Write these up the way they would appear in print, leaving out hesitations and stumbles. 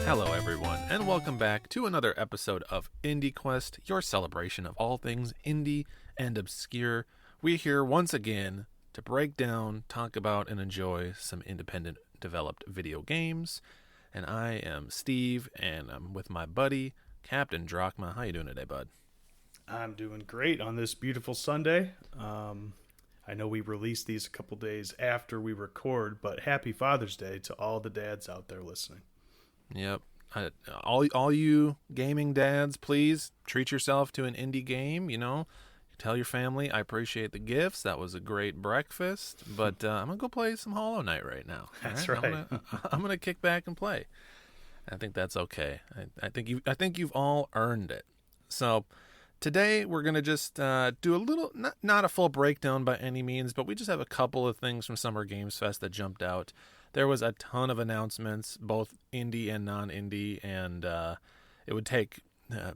Hello, everyone, and welcome back to another episode of IndieQuest, your celebration of all things indie and obscure. We're here once again to break down, talk about, and enjoy some independent developed video games. And I am Steve, and I'm with my buddy, Captain Drachma. How you doing today, bud? I'm doing great on this beautiful Sunday. I know we release these a couple days after we record, but happy Father's Day to all the dads out there listening. Yep. All you gaming dads, please treat yourself to an indie game. Tell your family I appreciate the gifts. That was a great breakfast, but I'm gonna go play some Hollow Knight right now. That's right. right. I'm gonna kick back and play. I think that's okay. I think you've all earned it. So today we're gonna just do a little, not a full breakdown by any means, but we just have a couple of things from Summer Games Fest that jumped out. There was a ton of announcements, both indie and non-indie, and it would take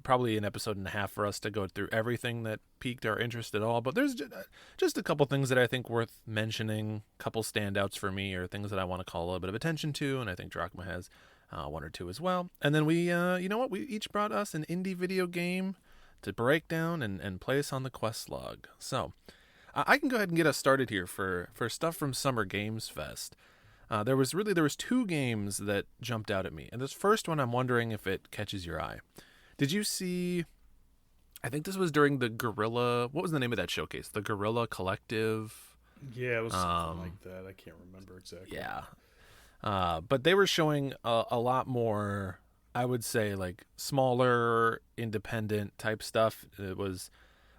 probably an episode and a half for us to go through everything that piqued our interest at all. But there's just a couple things that I think worth mentioning, a couple standouts for me, or things that I want to call a little bit of attention to, and I think Drachma has one or two as well. And then we, we each brought us an indie video game to break down and place on the quest log. So I can go ahead and get us started here for stuff from Summer Games Fest. There was two games that jumped out at me. And this first one, I'm wondering if it catches your eye. Did you see, I think this was during the Guerrilla, what was the name of that showcase? The Guerrilla Collective? Yeah, it was something like that. I can't remember exactly. Yeah. But they were showing a lot more, I would say, like smaller, independent type stuff. It was,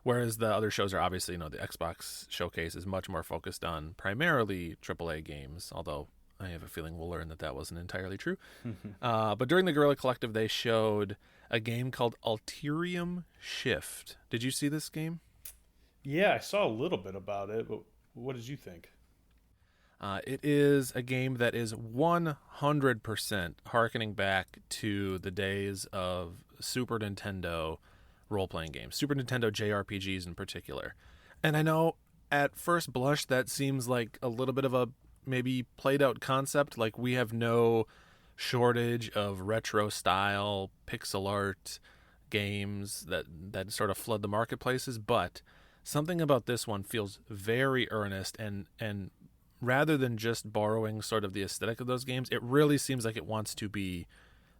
whereas the other shows are obviously, the Xbox showcase is much more focused on primarily AAA games, although I have a feeling we'll learn that wasn't entirely true. But during the Guerrilla Collective, they showed a game called Ulterium Shift. Did you see this game? Yeah, I saw a little bit about it, but what did you think? It is a game that is 100% harkening back to the days of Super Nintendo role-playing games, Super Nintendo JRPGs in particular. And I know at first blush that seems like a little bit of a maybe played out concept, like we have no shortage of retro style pixel art games that sort of flood the marketplaces, but something about this one feels very earnest, and rather than just borrowing sort of the aesthetic of those games, it really seems like it wants to be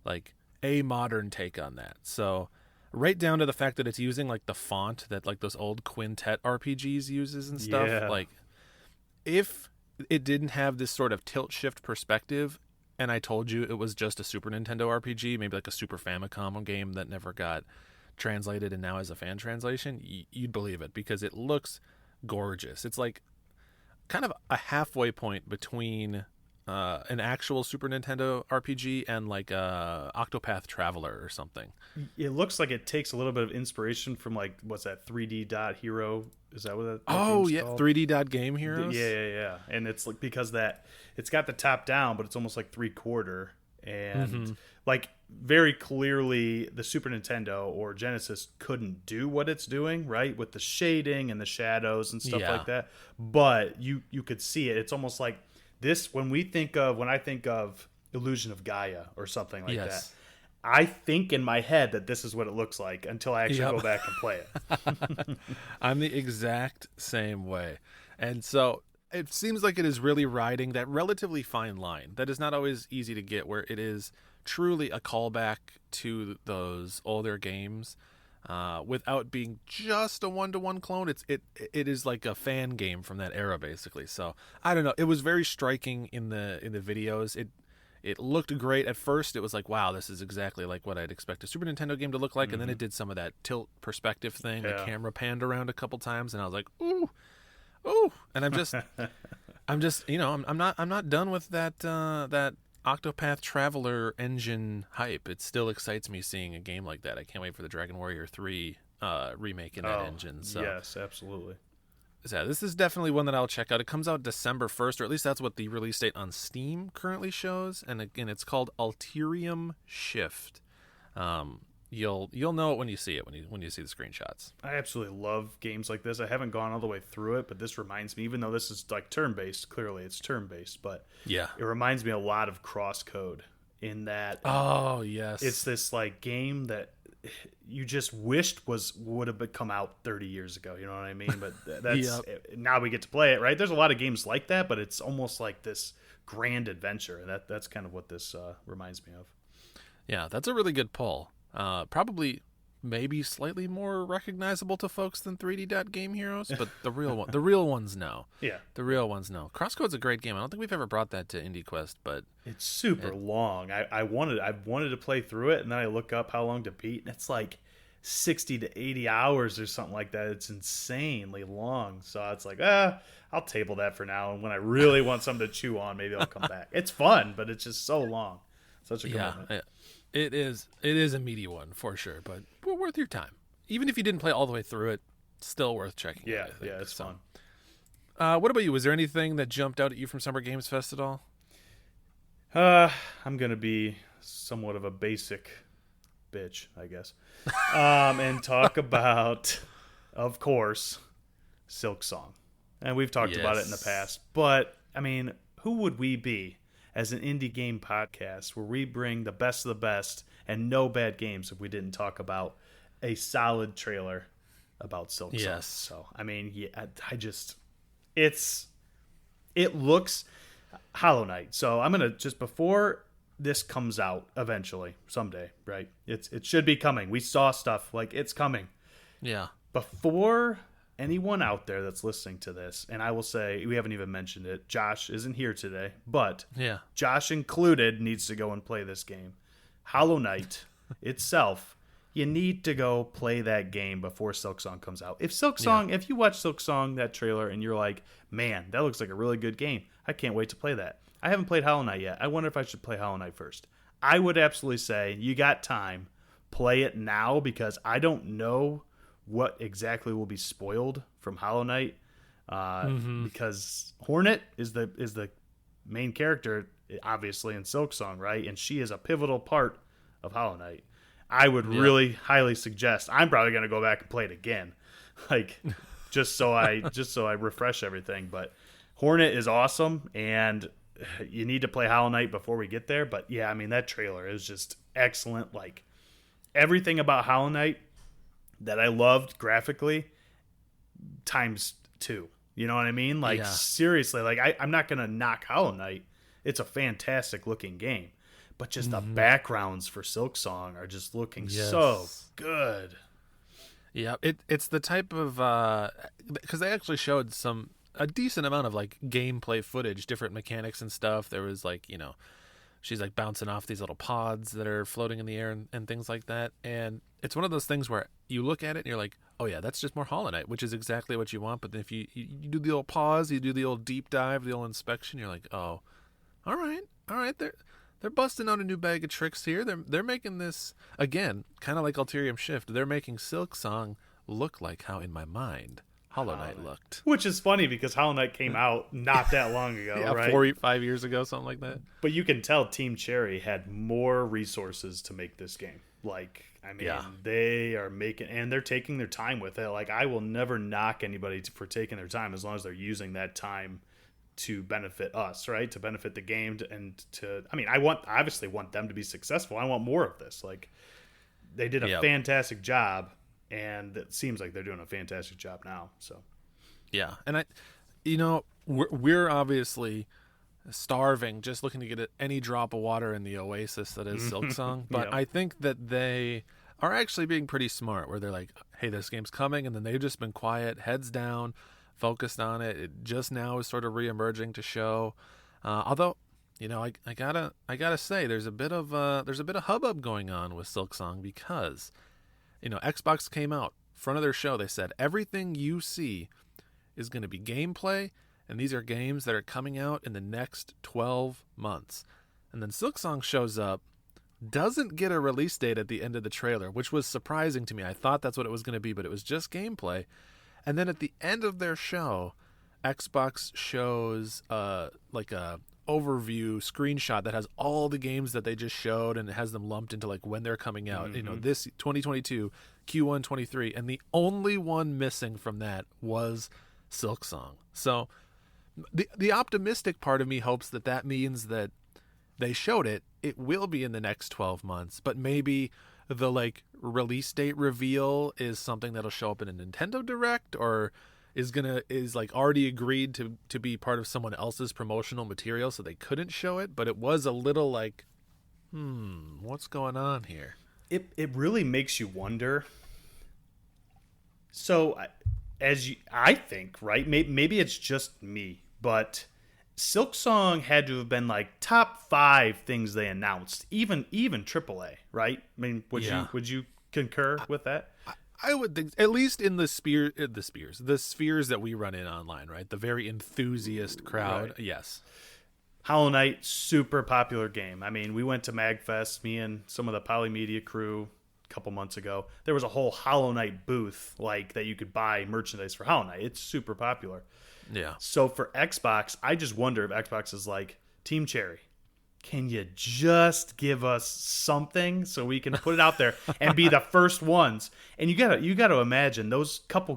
like a modern take on that. So right down to the fact that it's using like the font that like those old Quintet RPGs uses and stuff. Yeah. Like if it didn't have this sort of tilt shift perspective, and I told you it was just a Super Nintendo RPG, maybe like a Super Famicom game that never got translated and now has a fan translation, you'd believe it because it looks gorgeous. It's like kind of a halfway point between an actual Super Nintendo RPG and like Octopath Traveler or something. It looks like it takes a little bit of inspiration from like, what's that, 3D Dot Hero? Is that what that Oh, game's yeah, called? 3D Dot Game Heroes? Yeah. And it's like because that it's got the top down, but it's almost like 3/4. And like very clearly the Super Nintendo or Genesis couldn't do what it's doing, right? With the shading and the shadows and stuff like that. But you could see it. It's almost like this when I think of Illusion of Gaia or something like that. I think in my head that this is what it looks like until I actually go back and play it. I'm the exact same way. And so it seems like it is really riding that relatively fine line that is not always easy to get, where it is truly a callback to those older games without being just a one-to-one clone. It is like a fan game from that era, basically. So I don't know. It was very striking in the videos. It looked great. At first, it was like, wow, this is exactly like what I'd expect a Super Nintendo game to look like. And then it did some of that tilt perspective thing. The camera panned around a couple times, and I was like, ooh. And I'm just, I'm not done with that Octopath Traveler engine hype. It still excites me seeing a game like that. I can't wait for the Dragon Warrior 3 remake in that engine. So yes, absolutely. Yeah, this is definitely one that I'll check out. It comes out December 1st, or at least that's what the release date on Steam currently shows. And again, it's called Ulterium Shift. You'll know it when you see it, when you see the screenshots. I absolutely love games like this. I haven't gone all the way through it, but this reminds me, even though this is like turn-based, clearly it's turn-based, but yeah, it reminds me a lot of Crosscode in that Oh yes, it's this like game that you just wished would have come out 30 years ago. You know what I mean? But that's now we get to play it, right? There's a lot of games like that, but it's almost like this grand adventure, and that's kind of what this reminds me of. Yeah, that's a really good pull. Probably maybe slightly more recognizable to folks than 3D Dot Game Heroes, but the real ones know. Yeah, the real ones know. Crosscode's a great game. I don't think we've ever brought that to IndieQuest, but it's super long. I wanted to play through it, and then I look up how long to beat, and it's like 60 to 80 hours or something like that. It's insanely long. So it's like, I'll table that for now. And when I really want something to chew on, maybe I'll come back. It's fun, but it's just so long. Such a commitment. Yeah, it is a meaty one for sure, but worth your time. Even if you didn't play all the way through it, still worth checking. Yeah, it's fun. What about you? Was there anything that jumped out at you from Summer Games Fest at all? I'm gonna be somewhat of a basic bitch, I guess, and talk about, of course, Silk Song. And we've talked about it in the past, but I mean, who would we be as an indie game podcast where we bring the best of the best and no bad games if we didn't talk about a solid trailer about Silk Song? Yes. So, I mean, it looks Hollow Knight. So I'm going to just, before this comes out eventually, someday, right? It should be coming. We saw stuff like it's coming. Yeah. Before anyone out there that's listening to this, and I will say, we haven't even mentioned it, Josh isn't here today, but yeah, Josh included needs to go and play this game. Hollow Knight itself, you need to go play that game before Silk Song comes out. If you watch Silk Song, that trailer, and you're like, man, that looks like a really good game, I can't wait to play that. I haven't played Hollow Knight yet. I wonder if I should play Hollow Knight first. I would absolutely say, you got time, play it now, because I don't know what exactly will be spoiled from Hollow Knight, because Hornet is the main character, obviously, in Silk Song, right? And she is a pivotal part of Hollow Knight. I would really highly suggest. I'm probably going to go back and play it again, like just so I refresh everything. But Hornet is awesome, and you need to play Hollow Knight before we get there. But yeah, I mean, that trailer is just excellent. Like, everything about Hollow Knight that I loved graphically times 2. You know what I mean? Like, seriously, like I'm not going to knock Hollow Knight. It's a fantastic looking game. But just the backgrounds for Silk Song are just looking so good. Yeah, it's the type of because they actually showed a decent amount of like gameplay footage, different mechanics and stuff. There was like, she's like bouncing off these little pods that are floating in the air and things like that. And it's one of those things where you look at it and you're like, oh yeah, that's just more Hollow Knight, which is exactly what you want. But then if you do the old pause, you do the old deep dive, the old inspection, you're like, oh, all right, they're busting out a new bag of tricks here. They're making this, again, kind of like Ulterium Shift. They're making Silk Song look like how in my mind Hollow Knight looked. Which is funny because Hollow Knight came out not that long ago, right? 4-5 years ago, something like that. But you can tell Team Cherry had more resources to make this game. Like, I mean, they are making, and they're taking their time with it. Like, I will never knock anybody for taking their time as long as they're using that time to benefit us, right? To benefit the game, I obviously want them to be successful. I want more of this. Like, they did a fantastic job, and it seems like they're doing a fantastic job now. So, yeah, and we're obviously starving, just looking to get any drop of water in the oasis that is Silk Song. But I think that they are actually being pretty smart, where they're like, hey, this game's coming, and then they've just been quiet, heads down, focused on it. It just now is sort of reemerging to show. Although, I gotta say, there's a bit of hubbub going on with Silk Song because, Xbox came out front of their show. They said everything you see is going to be gameplay, and these are games that are coming out in the next 12 months. And then Silk Song shows up, doesn't get a release date at the end of the trailer, which was surprising to me. I thought that's what it was going to be, but it was just gameplay. And then at the end of their show, Xbox shows like a overview screenshot that has all the games that they just showed, and it has them lumped into like when they're coming out. This 2022, Q1 23, and the only one missing from that was Silk Song. So the optimistic part of me hopes that means that they showed it. It will be in the next 12 months, but maybe the like release date reveal is something that'll show up in a Nintendo Direct, or is like already agreed to be part of someone else's promotional material, so they couldn't show it. But it was a little like, what's going on here? It really makes you wonder. So, I think, right? Maybe it's just me, but Silksong had to have been like top 5 things they announced, even AAA, right? I mean, would you concur with that? I would think, at least in the spheres that we run in online, right? The very enthusiast crowd, right. Yes. Hollow Knight, super popular game. I mean, we went to MagFest, me and some of the Polymedia crew, a couple months ago. There was a whole Hollow Knight booth, like, that you could buy merchandise for Hollow Knight. It's super popular. Yeah. So for Xbox, I just wonder if Xbox is like, Team Cherry, can you just give us something so we can put it out there and be the first ones? And you gotta imagine those couple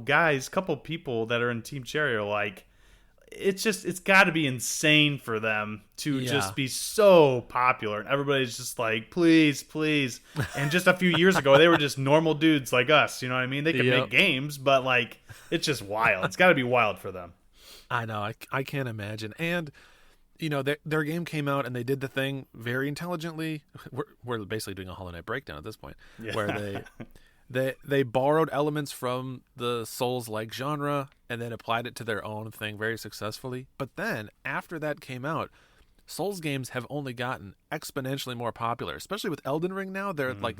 people that are in Team Cherry are like, it's got to be insane for them to just be so popular, and everybody's just like, please. And just a few years ago, they were just normal dudes like us. You know what I mean? They can make games, but like, it's just wild. It's got to be wild for them. I know. I can't imagine. And you know, their game came out and they did the thing very intelligently. We're basically doing a Hollow Knight breakdown at this point, where they borrowed elements from the Souls-like genre and then applied it to their own thing very successfully. But then after that came out, Souls games have only gotten exponentially more popular, especially with Elden Ring now. They're like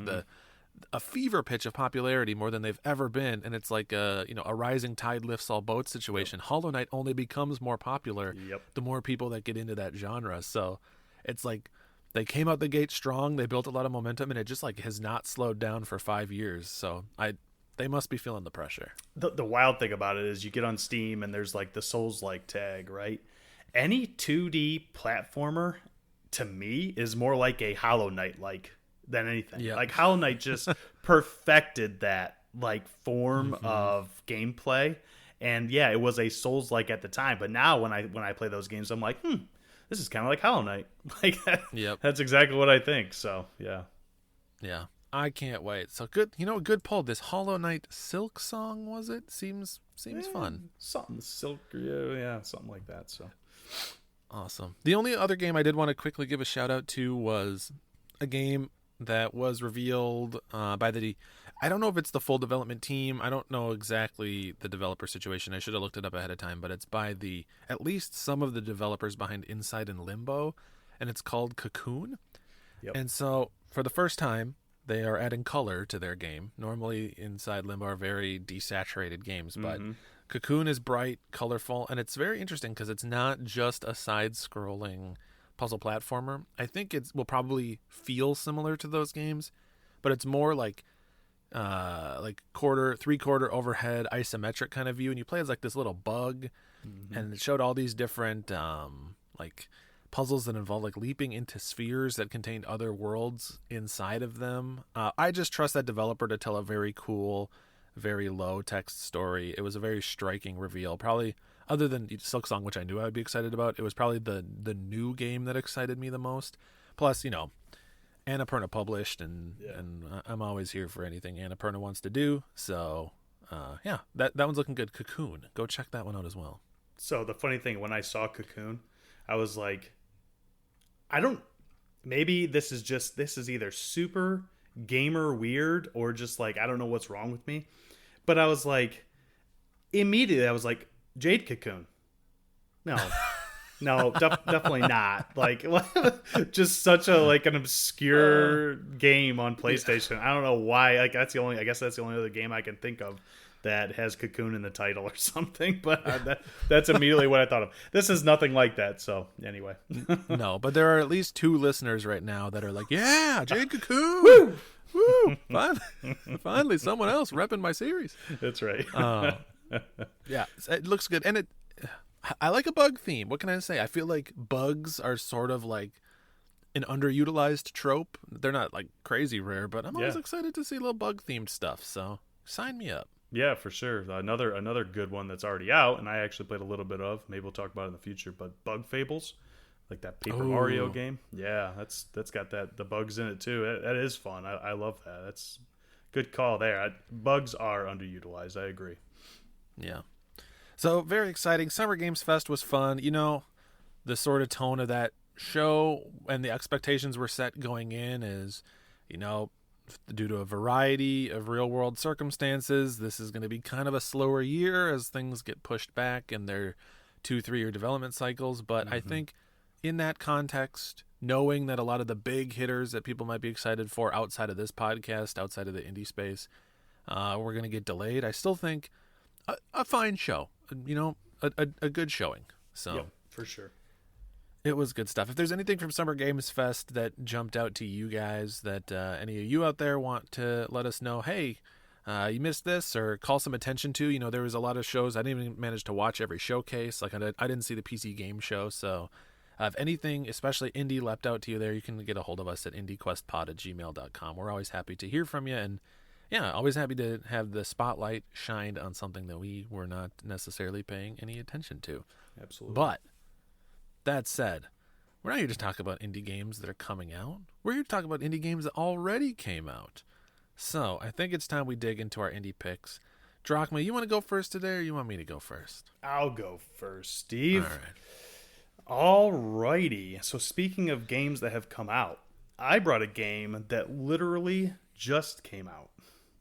a fever pitch of popularity, more than they've ever been, and it's like a rising tide lifts all boats situation. Hollow Knight only becomes more popular the more people that get into that genre. So it's like they came out the gate strong, they built a lot of momentum, and it just like has not slowed down for 5 years. So they must be feeling the pressure. The wild thing about it is you get on Steam and there's like the Souls-like tag, right? Any 2D platformer to me is more like a Hollow Knight like than anything. Like Hollow Knight just perfected that like form of gameplay, and it was a Souls-like at the time. But now when I play those games, I'm like, this is kind of like Hollow Knight. Like that's exactly what I think. So yeah, I can't wait. So good, good pull. This Hollow Knight Silksong, was it? Seems fun. Something silk, something like that. So awesome. The only other game I did want to quickly give a shout out to was a game that was revealed by I don't know if it's the full development team. I don't know exactly the developer situation. I should have looked it up ahead of time, but it's by at least some of the developers behind Inside and Limbo, and it's called Cocoon. And so for the first time, they are adding color to their game. Normally Inside Limbo are very desaturated games, but Cocoon is bright, colorful, and it's very interesting because it's not just a side-scrolling puzzle platformer. I think it will probably feel similar to those games, but it's more like three-quarter overhead isometric kind of view, and you play as like this little bug, and it showed all these different like puzzles that involve like leaping into spheres that contained other worlds inside of them. I just trust that developer to tell a very cool, very low text story. It was a very striking reveal. Probably, other than Silksong, which I knew I would be excited about, it was probably the new game that excited me the most. Plus, Annapurna published, and I'm always here for anything Annapurna wants to do. So, that one's looking good. Cocoon, go check that one out as well. So the funny thing, when I saw Cocoon, I was like, maybe this is either super gamer weird or just like, I don't know what's wrong with me. But I was like, immediately I was like, Jade Cocoon. No, definitely not. Like, just such an obscure game on PlayStation. I don't know why. Like, I guess that's the only other game I can think of that has Cocoon in the title or something. But that's immediately what I thought of. This is nothing like that. So anyway, no. But there are at least 2 listeners right now that are like, yeah, Jade Cocoon. Woo! Woo! Finally, someone else repping my series. That's right. Yeah, it looks good, and I like a bug theme. What can I say? I feel like bugs are sort of like an underutilized trope. They're not like crazy rare, but I'm always excited to see little bug themed stuff. So sign me up. Yeah, for sure. Another good one that's already out, and I actually played a little bit of. Maybe we'll talk about it in the future. But Bug Fables, like that Paper Mario game. Yeah, that's got the bugs in it too. That is fun. I love that. That's good call there. Bugs are underutilized. I agree. Yeah. So very exciting. Summer Games Fest was fun. The sort of tone of that show and the expectations were set going in is, due to a variety of real world circumstances, this is going to be kind of a slower year as things get pushed back in their 2-3 year development cycles. But I think in that context, knowing that a lot of the big hitters that people might be excited for outside of this podcast, outside of the indie space, we're going to get delayed. I still think a fine show, a good showing. So yeah, for sure. It was good stuff. If there's anything from Summer Games Fest that jumped out to you guys that any of you out there want to let us know, hey, you missed this, or call some attention to. There was a lot of shows. I didn't even manage to watch every showcase. Like I didn't see the PC game show. So if anything, especially indie, leapt out to you there, you can get a hold of us at indiequestpod@gmail.com. We're always happy to hear from you. And yeah, always happy to have the spotlight shined on something that we were not necessarily paying any attention to. Absolutely. But that said, we're not here to talk about indie games that are coming out. We're here to talk about indie games that already came out. So I think it's time we dig into our indie picks. Drachma, you want to go first today, or you want me to go first? I'll go first, Steve. All right. Alrighty. So speaking of games that have come out, I brought a game that literally just came out,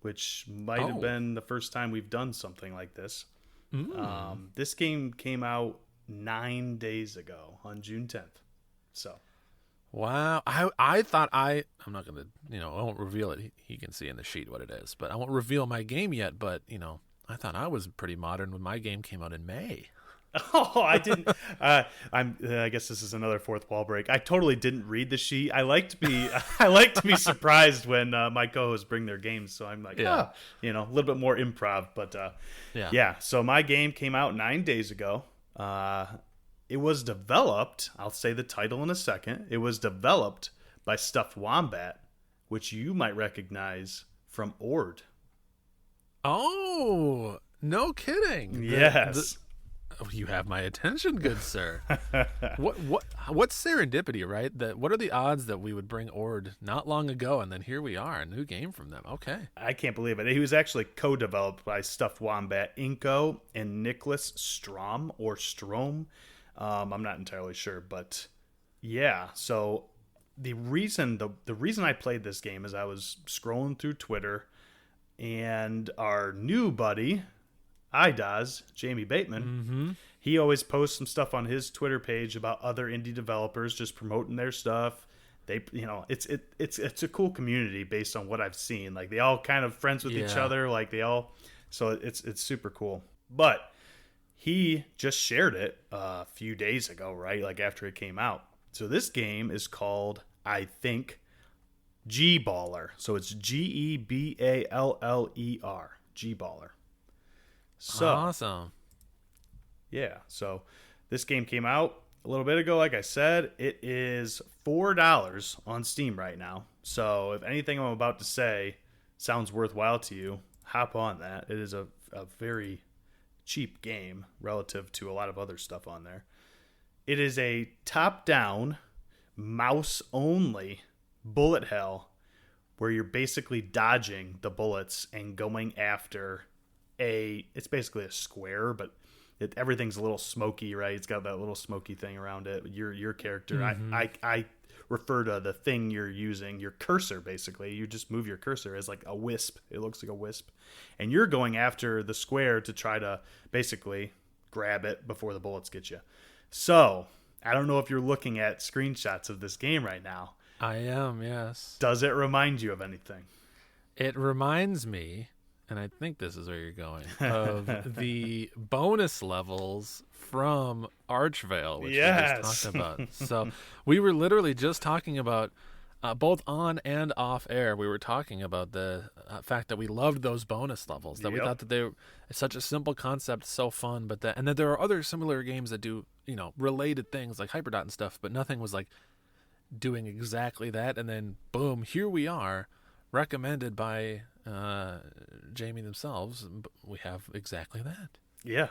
which might have been the first time we've done something like this. This game came out 9 days ago on June 10th. So, wow. I thought I'm not going to, I won't reveal it. He can see in the sheet what it is, but I won't reveal my game yet. But, I thought I was pretty modern when my game came out in May. Oh, I didn't. I guess this is another fourth wall break. I totally didn't read the sheet. I like to be surprised when my co-hosts bring their games. So I'm like, a little bit more improv. But yeah. So my game came out 9 days ago. It was developed, I'll say the title in a second. It was developed by Stuffed Wombat, which you might recognize from Ord. Oh, no kidding. Yes. You have my attention, good sir. What's serendipity, right? What are the odds that we would bring Ord not long ago, and then here we are, a new game from them? Okay. I can't believe it. He was actually co-developed by Stuffed Wombat Inco and Nicholas Strom or Strom. I'm not entirely sure, but yeah. So the reason I played this game is I was scrolling through Twitter, and our new buddy, IDOS, Jamie Bateman, he always posts some stuff on his Twitter page about other indie developers just promoting their stuff. They, it's a cool community based on what I've seen. Like they all kind of friends with each other. Like so it's super cool. But he just shared it a few days ago, right? Like after it came out. So this game is called, I think, G-Baller. So it's Geballer. G-Baller. So, awesome. Yeah, so this game came out a little bit ago, like I said. It is $4 on Steam right now. So if anything I'm about to say sounds worthwhile to you, hop on that. It is a very cheap game relative to a lot of other stuff on there. It is a top-down, mouse-only bullet hell where you're basically dodging the bullets and going after it's basically a square, but everything's a little smoky, right? It's got that little smoky thing around it. Your character, I refer to the thing you're using, your cursor, basically. You just move your cursor as like a wisp. It looks like a wisp. And you're going after the square to try to basically grab it before the bullets get you. So, I don't know if you're looking at screenshots of this game right now. I am, yes. Does it remind you of anything? It reminds me, and I think this is where you're going, of the bonus levels from Archvale, which we just talked about. So we were literally just talking about, both on and off air, we were talking about the fact that we loved those bonus levels, that we thought that they were such a simple concept, so fun, and that there are other similar games that do, related things like Hyperdot and stuff, but nothing was like doing exactly that. And then boom, here we are, recommended by Jamie themselves. We have exactly that. Yeah,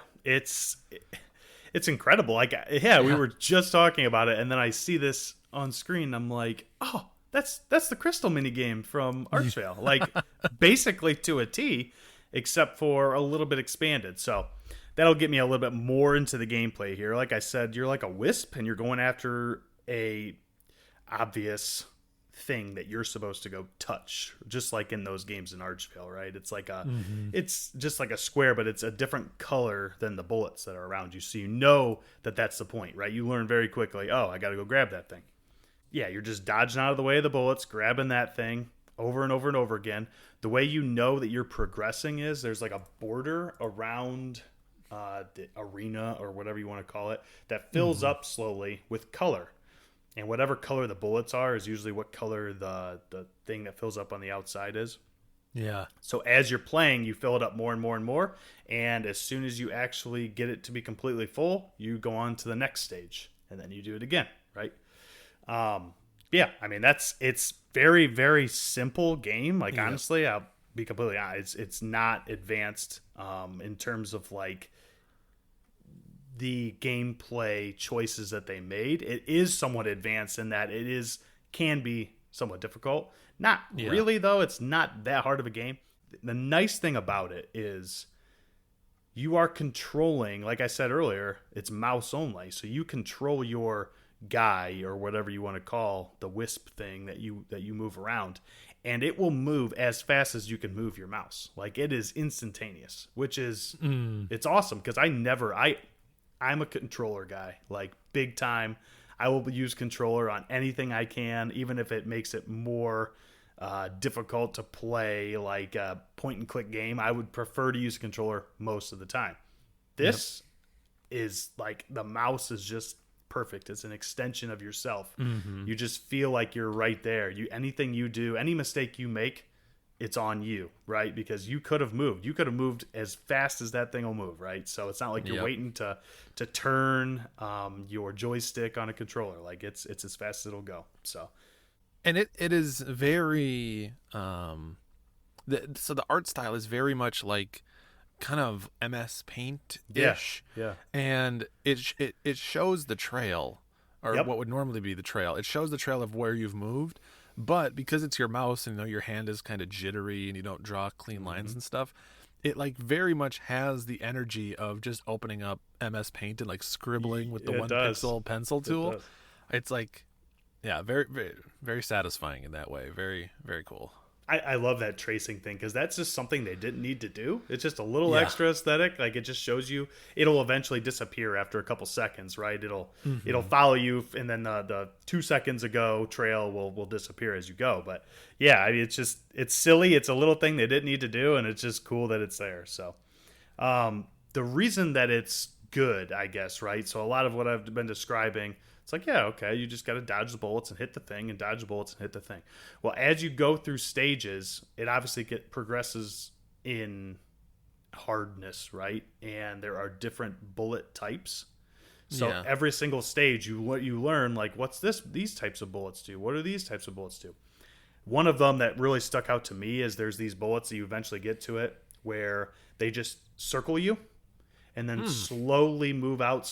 it's incredible. Like, yeah, we were just talking about it, and then I see this on screen. I'm like, oh, that's the crystal mini game from Archvale. Like, basically to a T, except for a little bit expanded. So that'll get me a little bit more into the gameplay here. Like I said, you're like a wisp, and you're going after a obvious thing that you're supposed to go touch, just like in those games in Archvale, right? It's like it's just like a square, but it's a different color than the bullets that are around you, so you know that that's the point, right? You learn very quickly, oh, I gotta go grab that thing. Yeah, you're just dodging out of the way of the bullets, grabbing that thing over and over and over again. The way you know that you're progressing is there's like a border around the arena, or whatever you want to call it, that fills up slowly with color. And whatever color the bullets are is usually what color the thing that fills up on the outside is. Yeah. So as you're playing, you fill it up more and more and more. And as soon as you actually get it to be completely full, you go on to the next stage. And then you do it again, right? Yeah, I mean, it's very, very simple game. Like, honestly, I'll be completely honest. It's not advanced in terms of, like, the gameplay choices that they made. It is somewhat advanced in that it can be somewhat difficult. Not really, though. It's not that hard of a game. The nice thing about it is you are controlling, like I said earlier, it's mouse only. So you control your guy, or whatever you want to call the wisp thing that you move around, and it will move as fast as you can move your mouse. Like, it is instantaneous, which is it's awesome, because I'm a controller guy, like, big time. I will use controller on anything I can, even if it makes it more difficult to play, like a point and click game. I would prefer to use a controller most of the time. This is like, the mouse is just perfect. It's an extension of yourself. You just feel like you're right there. Anything you do, any mistake you make, it's on you, right? Because you could have moved. You could have moved as fast as that thing will move, right? So it's not like you're waiting to turn your joystick on a controller. Like, it's as fast as it'll go. So, and it is very so the art style is very much like kind of MS Paint ish. Yeah. And it shows the trail, or what would normally be the trail. It shows the trail of where you've moved. But because it's your mouse, and your hand is kind of jittery and you don't draw clean lines and stuff, it like very much has the energy of just opening up MS Paint and like scribbling with the pixel pencil tool. It's like, very, very, very satisfying in that way. Very, very cool. I love that tracing thing, because that's just something they didn't need to do. It's just a little extra aesthetic. Like, it just shows you it'll eventually disappear after a couple seconds, right? It'll follow you, and then the 2 seconds ago trail will disappear as you go. But yeah, I mean, it's silly. It's a little thing they didn't need to do, and it's just cool that it's there. So the reason that it's good, I guess, right? So a lot of what I've been describing, it's like, yeah, okay, you just got to dodge the bullets and hit the thing, and dodge the bullets and hit the thing. Well, as you go through stages, it obviously progresses in hardness, right? And there are different bullet types. So every single stage, you learn, like, what's these types of bullets do? What do these types of bullets do? One of them that really stuck out to me is there's these bullets that you eventually get to it where they just circle you, and then slowly move out,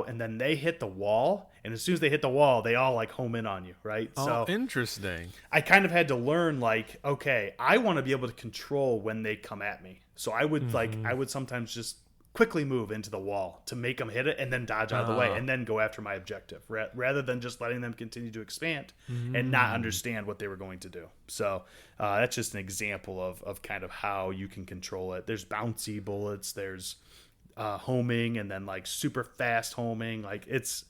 and then they hit the wall, and as soon as they hit the wall, they all like home in on you, right? Oh, so interesting. I kind of had to learn, like, okay, I want to be able to control when they come at me. So I would I would sometimes just quickly move into the wall to make them hit it, and then dodge out of the way, and then go after my objective, rather than just letting them continue to expand and not understand what they were going to do. So that's just an example of kind of how you can control it. There's bouncy bullets, there's homing, and then like super fast homing. Like, it's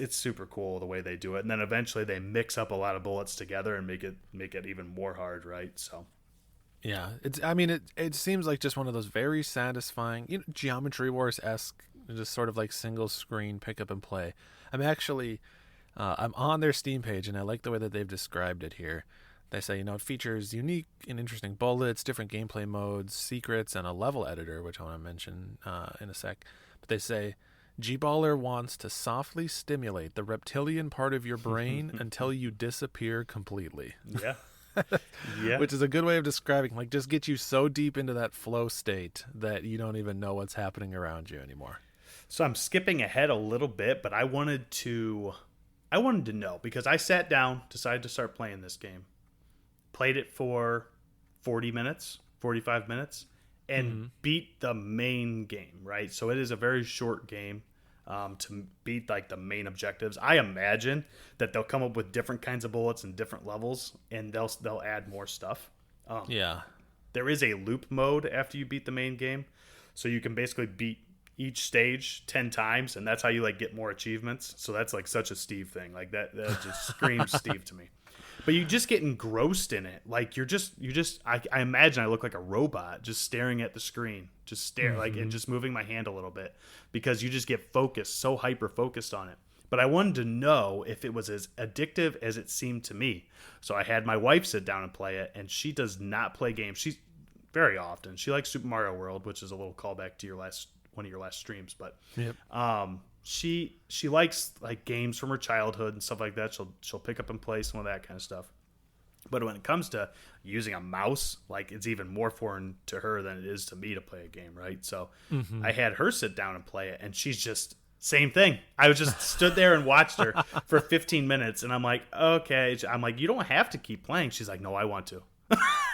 super cool the way they do it. And then eventually they mix up a lot of bullets together and make it even more hard, right? So yeah, it seems like just one of those very satisfying, Geometry Wars-esque, just sort of like single screen pick up and play. I'm actually I'm on their Steam page, and I like the way that they've described it here. They say, it features unique and interesting bullets, different gameplay modes, secrets, and a level editor, which I want to mention in a sec. But they say, G-Baller wants to softly stimulate the reptilian part of your brain until you disappear completely. Yeah. Yeah. Which is a good way of describing, like, just get you so deep into that flow state that you don't even know what's happening around you anymore. So I'm skipping ahead a little bit, but I wanted to know because I sat down, decided to start playing this game, played it for 40 minutes, 45 minutes, and beat the main game, right? So it is a very short game to beat like the main objectives. I imagine that they'll come up with different kinds of bullets and different levels, and they'll add more stuff. Yeah. There is a loop mode after you beat the main game, so you can basically beat each stage 10 times, and that's how you like get more achievements. So that's like such a Steve thing. Like that just screams Steve to me. But you just get engrossed in it. Like you're just I imagine I look like a robot just staring at the screen, just stare like, and just moving my hand a little bit because you just get focused, so hyper focused on it. But I wanted to know if it was as addictive as it seemed to me. So I had my wife sit down and play it, and she does not play games. She's very often. She likes Super Mario World, which is a little callback to one of your last streams. But Yep. she likes like games from her childhood and stuff like that. She'll pick up and play some of that kind of stuff. But when it comes to using a mouse, like it's even more foreign to her than it is to me to play a game, right? So I had her sit down and play it, and she's just same thing. I was just stood there and watched her for 15 minutes, and I'm like, okay. I'm like, you don't have to keep playing. She's like, no, I want to.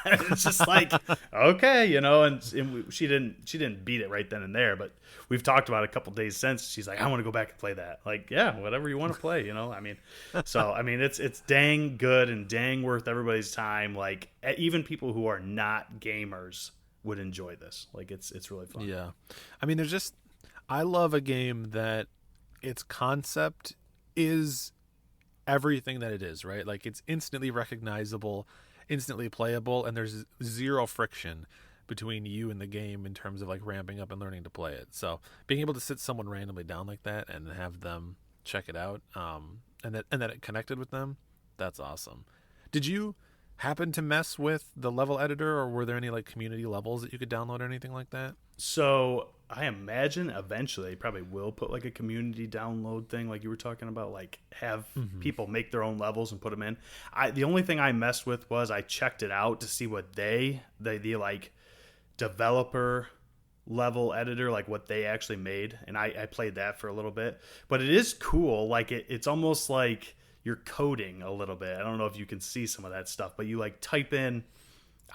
It's just like, okay, and she didn't beat it right then and there, but we've talked about it a couple days since. She's like, I want to go back and play that. Like, yeah, whatever you want to play, I mean, so I mean, it's dang good and dang worth everybody's time. Like, even people who are not gamers would enjoy this. Like, it's really fun. Yeah. I mean, I love a game that its concept is everything that it is, right? Like it's instantly recognizable, instantly playable, and there's zero friction between you and the game in terms of like ramping up and learning to play it. So being able to sit someone randomly down like that and have them check it out, and that it connected with them, that's awesome. Did you happen to mess with the level editor, or were there any like community levels that you could download or anything like that? So I imagine eventually they probably will put like a community download thing like you were talking about, like have people make their own levels and put them in. The only thing I messed with was I checked it out to see what the like developer level editor, like what they actually made, and I played that for a little bit. But it is cool. Like it's almost like you're coding a little bit. I don't know if you can see some of that stuff, but you like type in,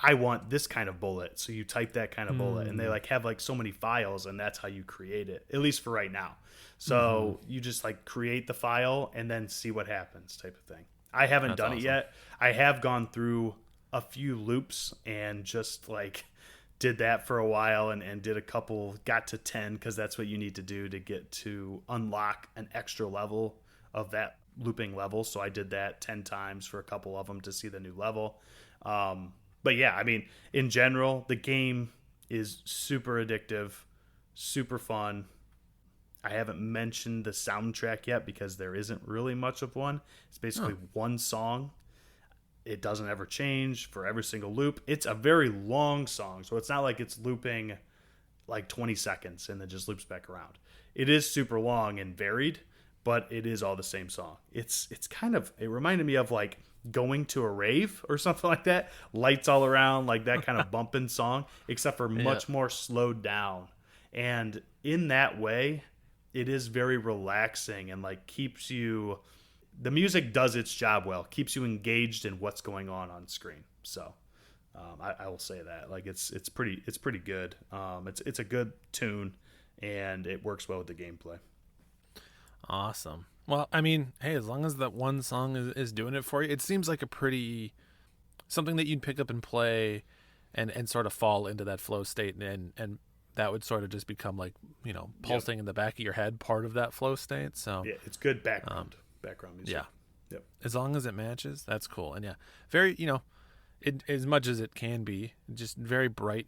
I want this kind of bullet, so you type that kind of bullet, and they like have like so many files, and that's how you create it, at least for right now. So you just like create the file and then see what happens, type of thing. I haven't done it yet. I have gone through a few loops and just like did that for a while, and did a couple, got to 10 because that's what you need to do to get to unlock an extra level of that looping level. So I did that 10 times for a couple of them to see the new level. But yeah, I mean, in general, the game is super addictive, super fun. I haven't mentioned the soundtrack yet because there isn't really much of one. It's basically one song. It doesn't ever change for every single loop. It's a very long song, so it's not like it's looping like 20 seconds and then just loops back around. It is super long and varied, but it is all the same song. It's kind of, it reminded me of like going to a rave or something like that. Lights all around, like that kind of bumping song, except for much more slowed down. And in that way, it is very relaxing and like keeps you, the music does its job well, keeps you engaged in what's going on screen. So I will say that like it's pretty good. It's a good tune, and it works well with the gameplay. Awesome. Well, I mean, hey, as long as that one song is doing it for you, it seems like something that you'd pick up and play and sort of fall into that flow state, and that would sort of just become like, pulsing in the back of your head, part of that flow state. So yeah, it's good background music. Yeah. Yep. As long as it matches, that's cool. And yeah, very, as much as it can be, just very bright,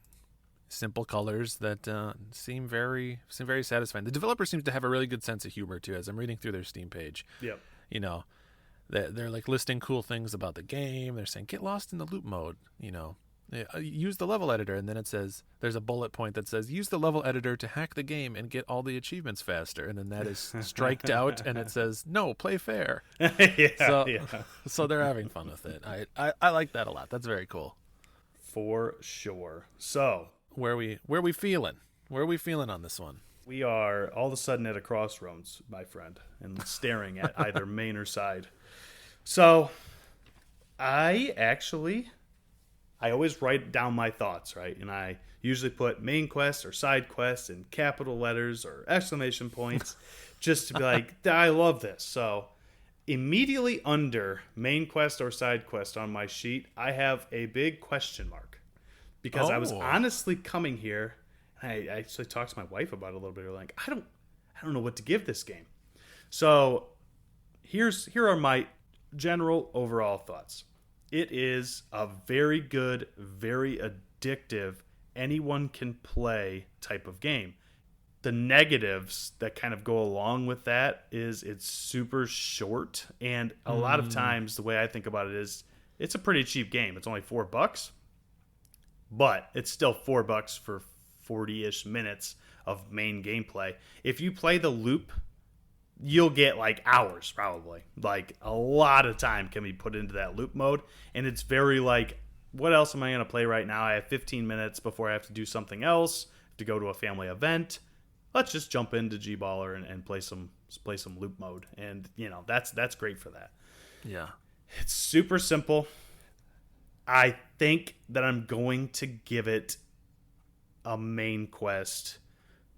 simple colors that seem very satisfying. The developer seems to have a really good sense of humor too. As I'm reading through their Steam page, yep, they're like listing cool things about the game. They're saying get lost in the loop mode. Use the level editor, and then it says there's a bullet point that says use the level editor to hack the game and get all the achievements faster, and then that is striked out, and it says no, play fair. So they're having fun with it. I like that a lot. That's very cool. For sure. So where we feeling? Where are we feeling on this one? We are all of a sudden at a crossroads, my friend, and staring at either main or side. So I always write down my thoughts, right? And I usually put main quest or side quest in capital letters or exclamation points just to be like, I love this. So immediately under main quest or side quest on my sheet, I have a big question mark because I was honestly coming here. And I actually talked to my wife about it a little bit. Like, I don't know what to give this game. So here are my general overall thoughts. It is a very good, very addictive, anyone can play type of game. The negatives that kind of go along with that is it's super short, and a lot of times the way I think about it is it's a pretty cheap game. It's only $4, but it's still $4 for 40-ish minutes of main gameplay. If you play the loop, you'll get like hours probably. Like a lot of time can be put into that loop mode, and it's very like, what else am I going to play right now? I have 15 minutes before I have to do something else, to go to a family event. Let's just jump into G-Baller and play some loop mode, and that's great for that. Yeah, it's super simple. I think that I'm going to give it a main quest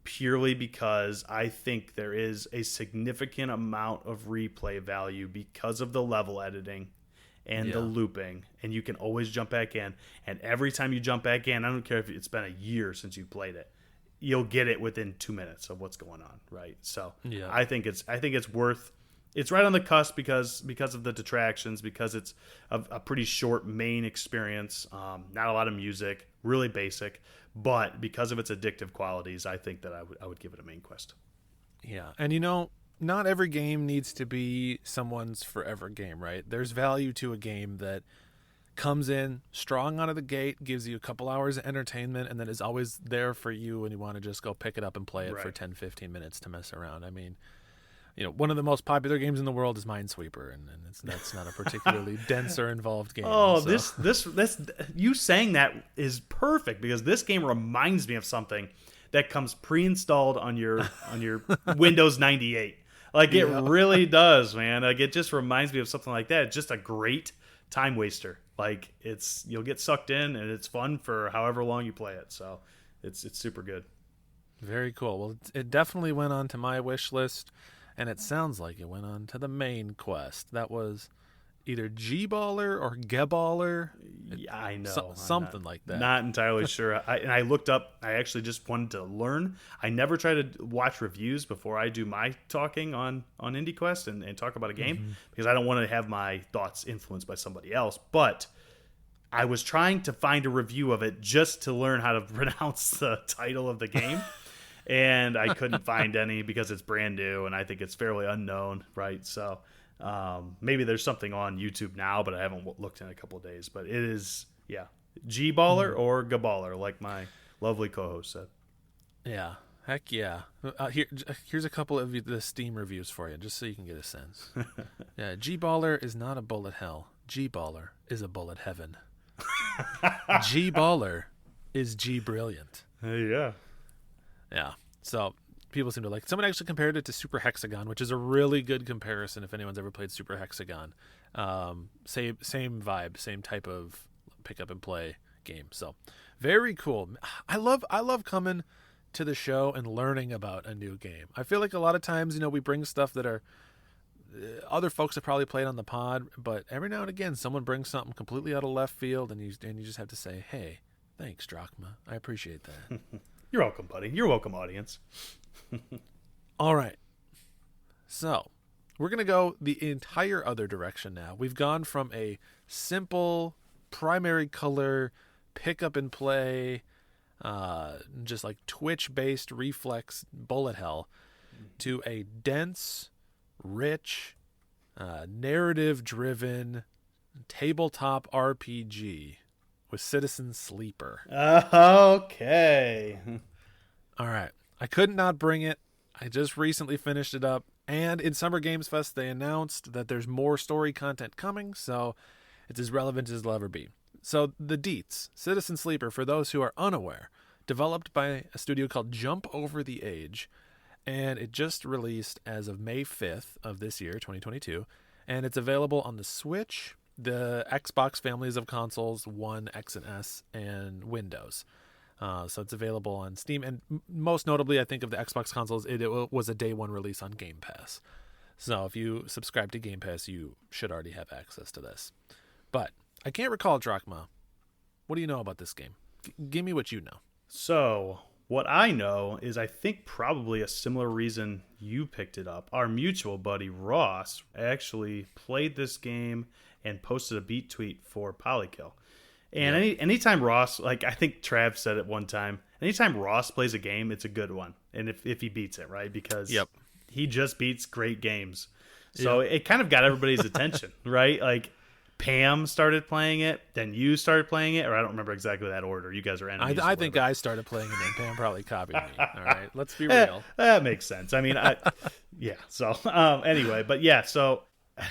purely because I think there is a significant amount of replay value because of the level editing and the looping, and you can always jump back in. And every time you jump back in, I don't care if it's been a year since you played it, you'll get it within 2 minutes of what's going on, right? So I think it's worth. It's right on the cusp because of the detractions, because it's a pretty short main experience, not a lot of music, really basic, but because of its addictive qualities, I think that I would give it a main quest. Yeah, and not every game needs to be someone's forever game, right? There's value to a game that comes in strong out of the gate, gives you a couple hours of entertainment, and then is always there for you when you want to just go pick it up and play it for 10, 15 minutes to mess around. I mean, one of the most popular games in the world is Minesweeper, and that's not a particularly dense or involved game. Oh, so. this you saying that is perfect, because this game reminds me of something that comes pre-installed on your Windows 98. Like it really does, man. Like it just reminds me of something like that. It's just a great time waster. Like you'll get sucked in, and it's fun for however long you play it. So it's super good. Very cool. Well, it definitely went on to my wish list. And it sounds like it went on to the main quest. That was either G-Baller or G-Baller. Yeah, I know. Something like that. Not entirely sure. I looked up. I actually just wanted to learn. I never try to watch reviews before I do my talking on IndieQuest and talk about a game, because I don't want to have my thoughts influenced by somebody else. But I was trying to find a review of it just to learn how to pronounce the title of the game. And I couldn't find any because it's brand new, and I think it's fairly unknown, right? So maybe there's something on YouTube now, but I haven't looked in a couple of days. But it is, G-Baller or G-Baller, like my lovely co-host said. Yeah, heck yeah. Here's a couple of the Steam reviews for you, just so you can get a sense. Yeah, G-Baller is not a bullet hell. G-Baller is a bullet heaven. G-Baller is G-Brilliant. Yeah. Yeah, so people seem to like. Someone actually compared it to Super Hexagon, which is a really good comparison if anyone's ever played Super Hexagon. Same vibe, same type of pick up and play game. So very cool. I love coming to the show and learning about a new game. I feel like a lot of times, we bring stuff that are other folks have probably played on the pod, but every now and again, someone brings something completely out of left field, and you just have to say, "Hey, thanks, Drachma. I appreciate that." You're welcome, buddy. You're welcome, audience. All right. So, we're going to go the entire other direction now. We've gone from a simple primary color pick up and play, just like Twitch-based reflex bullet hell, to a dense, rich, narrative-driven tabletop RPG with Citizen Sleeper. Okay. All right. I could not bring it. I just recently finished it up. And in Summer Games Fest, they announced that there's more story content coming, so it's as relevant as it'll ever be. So the deets, Citizen Sleeper, for those who are unaware, developed by a studio called Jump Over the Age, and it just released as of May 5th of this year, 2022, and it's available on the Switch, the Xbox families of consoles, One, X and S, and Windows. So it's available on Steam, and most notably, I think of the Xbox consoles, it was a day one release on Game Pass. So if you subscribe to Game Pass, you should already have access to this. But I can't recall, Drachma. What do you know about this game? Give me what you know. So what I know is I think probably a similar reason you picked it up. Our mutual buddy Ross actually played this game and posted a beat tweet for Polykill. And anytime Ross, like I think Trav said it one time, anytime Ross plays a game, it's a good one. And if he beats it, right? Because he just beats great games. So it kind of got everybody's attention, right? Like Pam started playing it, then you started playing it, or I don't remember exactly that order. You guys are enemies. I think I started playing it, and Pam probably copied me. All right, let's be real. That makes sense. I mean, yeah. So anyway, but yeah, so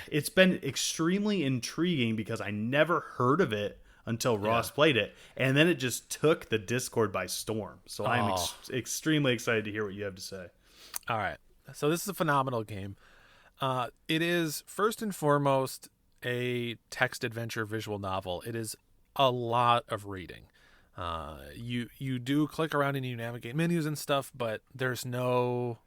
it's been extremely intriguing because I never heard of it until Ross played it, and then it just took the Discord by storm. So I'm extremely excited to hear what you have to say. All right. So this is a phenomenal game. It is, first and foremost, a text adventure visual novel. It is a lot of reading. You do click around and you navigate menus and stuff, but there's no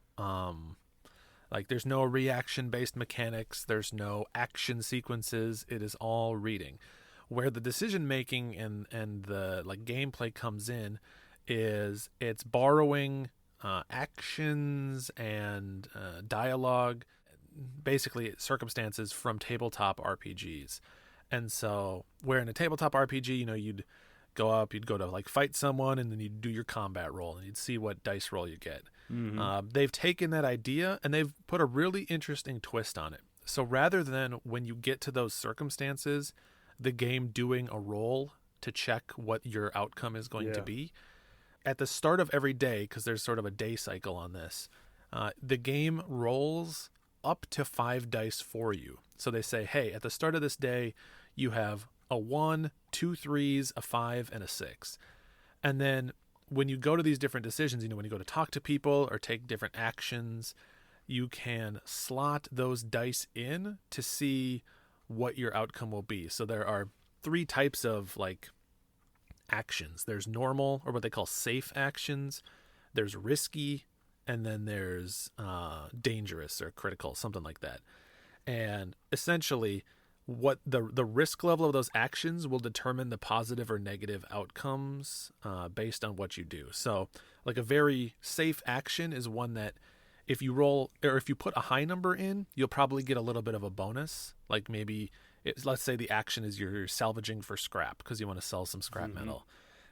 there's no reaction-based mechanics. There's no action sequences. It is all reading. Where the decision making and the gameplay comes in is it's borrowing actions and dialogue, basically circumstances from tabletop RPGs. And so where in a tabletop RPG, you'd go up, you'd go to fight someone, and then you'd do your combat roll and you'd see what dice roll you get. Mm-hmm. They've taken that idea and they've put a really interesting twist on it. So rather than when you get to those circumstances, the game doing a roll to check what your outcome is going to be, at the start of every day, because there's sort of a day cycle on this, the game rolls up to 5 dice for you. So they say, hey, at the start of this day, you have a 1, 2 3s, a 5, and a 6. And then when you go to these different decisions, when you go to talk to people or take different actions, you can slot those dice in to see what your outcome will be. So there are 3 types of actions. There's normal, or what they call safe actions. There's risky, and then there's dangerous or critical, something like that. And essentially, what the risk level of those actions will determine the positive or negative outcomes based on what you do. So, a very safe action is one that if you roll, or if you put a high number in, you'll probably get a little bit of a bonus. Let's say the action is you're salvaging for scrap because you want to sell some scrap metal.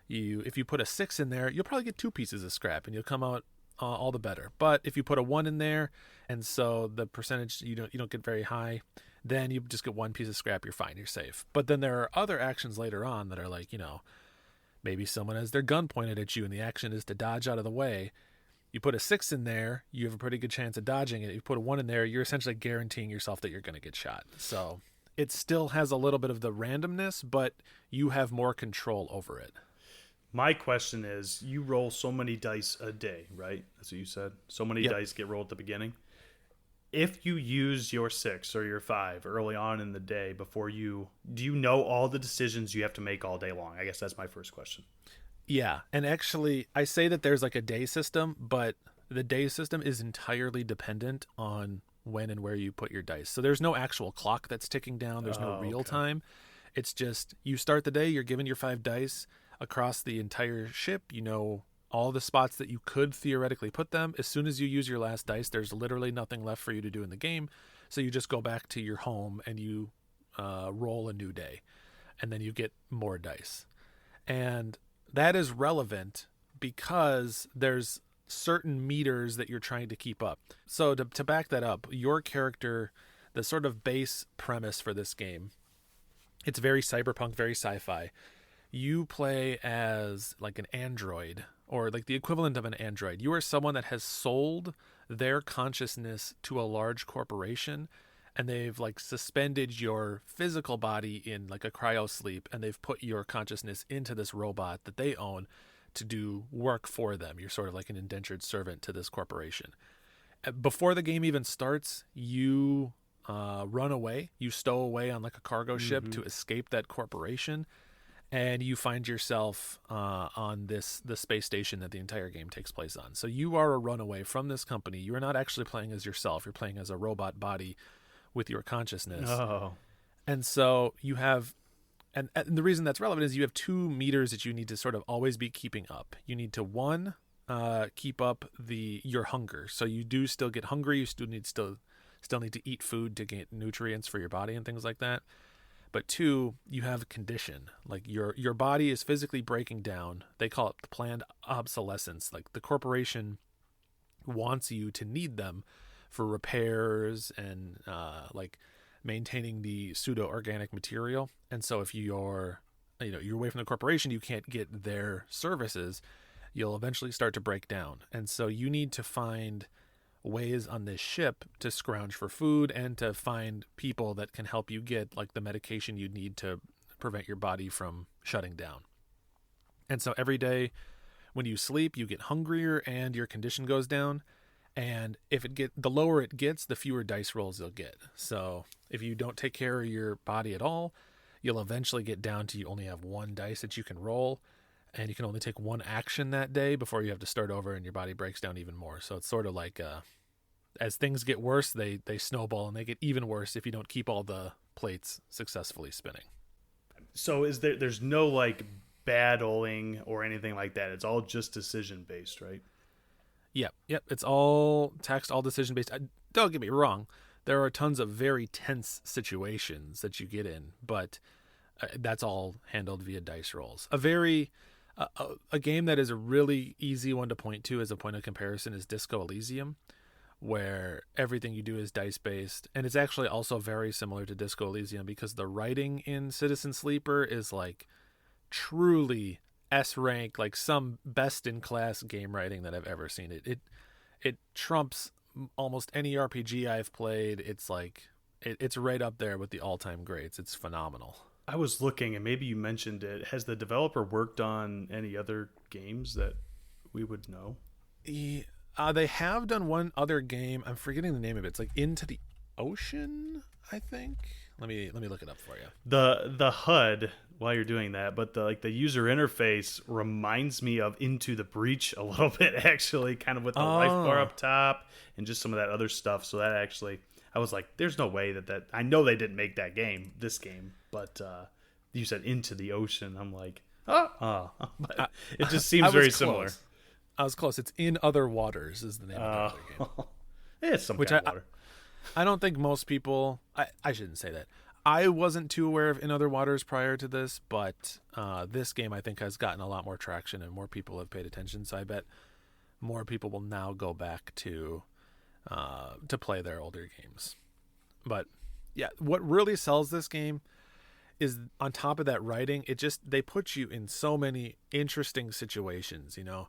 If you put a 6 in there, you'll probably get 2 pieces of scrap and you'll come out all the better. But if you put a 1 in there, and so the percentage you don't get very high, then you just get 1 piece of scrap. You're fine. You're safe. But then there are other actions later on that are maybe someone has their gun pointed at you and the action is to dodge out of the way. You put a 6 in there, you have a pretty good chance of dodging it. You put a 1 in there, you're essentially guaranteeing yourself that you're going to get shot. So it still has a little bit of the randomness, but you have more control over it. My question is, you roll so many dice a day, right? That's what you said. So many dice get rolled at the beginning. If you use your 6 or your 5 early on in the day do you know all the decisions you have to make all day long? I guess that's my first question. Yeah, and actually, I say that there's a day system, but the day system is entirely dependent on when and where you put your dice. So there's no actual clock that's ticking down. There's no real time. It's just you start the day, you're given your 5 dice across the entire ship. You know all the spots that you could theoretically put them. As soon as you use your last dice, there's literally nothing left for you to do in the game. So you just go back to your home and you roll a new day, and then you get more dice. And that is relevant because there's certain meters that you're trying to keep up. So to back that up, your character, the sort of base premise for this game, it's very cyberpunk, very sci-fi. You play as an android, or the equivalent of an android. You are someone that has sold their consciousness to a large corporation, and they've suspended your physical body in a cryo sleep, and they've put your consciousness into this robot that they own to do work for them. You're sort of like an indentured servant to this corporation. Before the game even starts, you run away. You stow away on like a cargo ship to escape that corporation, and you find yourself on the space station that the entire game takes place on. So you are a runaway from this company. You are not actually playing as yourself. You're playing as a robot body with your consciousness. Oh. And so you have, and the reason that's relevant is you have 2 meters that you need to sort of always be keeping up. You need to, one, keep up your hunger. So you do still get hungry. You still need to eat food to get nutrients for your body and things like that. But 2, you have condition. Like your body is physically breaking down. They call it planned obsolescence. Like the corporation wants you to need them for repairs and like maintaining the pseudo-organic material. And so if you're away from the corporation, you can't get their services, you'll eventually start to break down. And so you need to find ways on this ship to scrounge for food and to find people that can help you get like the medication you need to prevent your body from shutting down. And so every day when you sleep, you get hungrier and your condition goes down. And the lower it gets, the fewer dice rolls you'll get. So if you don't take care of your body at all, you'll eventually get down to you only have 1 dice that you can roll, and you can only take 1 action that day before you have to start over and your body breaks down even more. So it's sort of like as things get worse, they snowball, and they get even worse if you don't keep all the plates successfully spinning. So there's no like battling or anything like that. It's all just decision based, right? Yep. It's all text, all decision based. Don't get me wrong. There are tons of very tense situations that you get in, but that's all handled via dice rolls. A game that is a really easy one to point to as a point of comparison is Disco Elysium, where everything you do is dice based, and it's actually also very similar to Disco Elysium because the writing in Citizen Sleeper is like truly S rank, like some best in class game writing that I've ever seen. It trumps almost any RPG I've played. It's like it's right up there with the all-time greats. It's phenomenal. I was looking, and maybe you mentioned it. Has the developer worked on any other games that we would know? They have done one other game. I'm forgetting the name of it. It's like Into the Ocean, I think. Let me look it up for you. The HUD, while you're doing that, but the user interface reminds me of Into the Breach a little bit, actually, kind of with the life bar up top and just some of that other stuff. So that actually, I was like, there's no way that I know they didn't make this game, but you said Into the Ocean. I'm like, but it just seems very similar. I was close. It's In Other Waters is the name of the other game. It's some kind of water. I don't think most people... I shouldn't say that. I wasn't too aware of In Other Waters prior to this, but this game I think has gotten a lot more traction and more people have paid attention, so I bet more people will now go back to play their older games. But yeah, what really sells this game is on top of that writing, they put you in so many interesting situations, you know.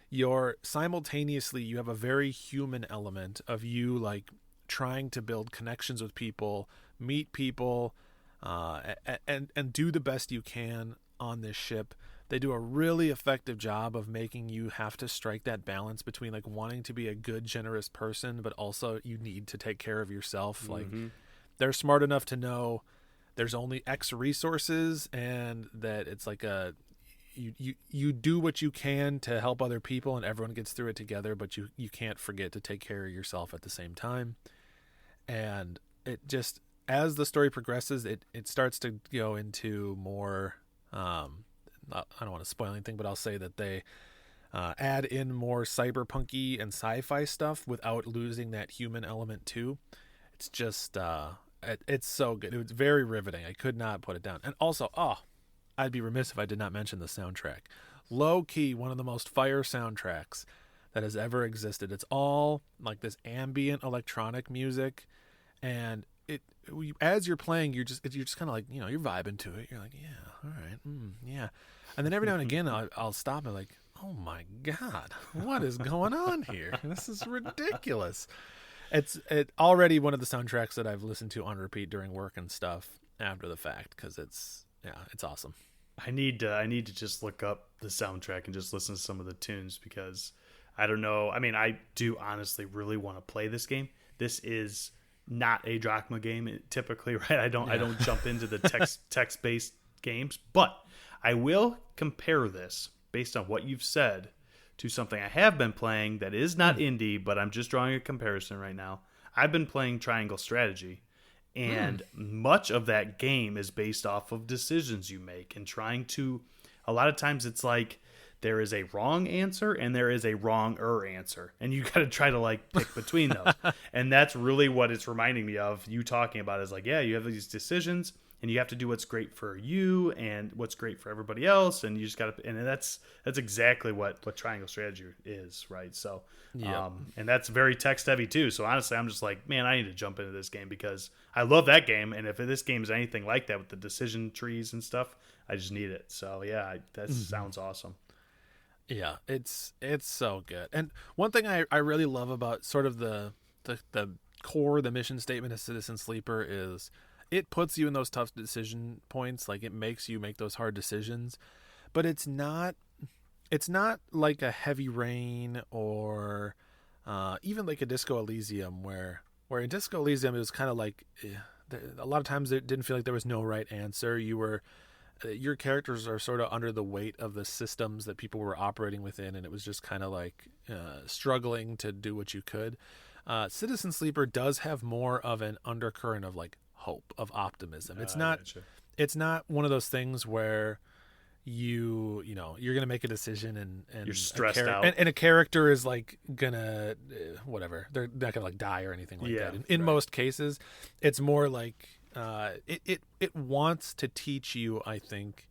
You have a very human element of you like trying to build connections with people, meet people, and do the best you can on this ship. They do a really effective job of making you have to strike that balance between like wanting to be a good, generous person, but also you need to take care of yourself. Like they're smart enough to know there's only X resources and that it's like you do what you can to help other people and everyone gets through it together, but you can't forget to take care of yourself at the same time. And it just, as the story progresses, it starts to go into more, I don't want to spoil anything, but I'll say that they add in more cyberpunky and sci-fi stuff without losing that human element too. It's just, it's so good. It's very riveting. I could not put it down. And also, I'd be remiss if I did not mention the soundtrack. Low key, one of the most fire soundtracks that has ever existed. It's all like this ambient electronic music, and as you're playing, you're just kind of like, you know, you're vibing to it. You're like, yeah, all right, yeah. And then every now and again, I'll stop and like, oh my god, what is going on here? This is ridiculous. It's already one of the soundtracks that I've listened to on repeat during work and stuff after the fact because it's awesome. I need to just look up the soundtrack and just listen to some of the tunes because I don't know. I mean, I do honestly really want to play this game. This is not a drachma game typically, right? I don't jump into the text based games, but I will compare this based on what you've said to something I have been playing that is not indie, but I'm just drawing a comparison right now. I've been playing Triangle Strategy, and much of that game is based off of decisions you make and trying to. A lot of times it's like there is a wrong answer and there is a wrong answer, and you got to try to like pick between those. And that's really what it's reminding me of. You talking about is like, yeah, you have these decisions and you have to do what's great for you and what's great for everybody else, and you just got to. And that's exactly what Triangle Strategy is, right? So, and that's very text heavy too. So honestly, I'm just like, man, I need to jump into this game because I love that game, and if this game is anything like that with the decision trees and stuff, I just need it. So yeah, that sounds awesome. Yeah, it's so good. And one thing I really love about sort of the core, the mission statement of Citizen Sleeper is it puts you in those tough decision points. Like it makes you make those hard decisions, but it's not like a Heavy Rain or even like a Disco Elysium where in Disco Elysium it was kind of like a lot of times it didn't feel like there was no right answer. Your characters are sort of under the weight of the systems that people were operating within, and it was just kind of like struggling to do what you could. Citizen Sleeper does have more of an undercurrent of like hope, of optimism. It's not one of those things where you're gonna make a decision and you're stressed out, and a character is like gonna whatever, they're not gonna like die or anything like that. In most cases, it's more like it wants to teach you, I think,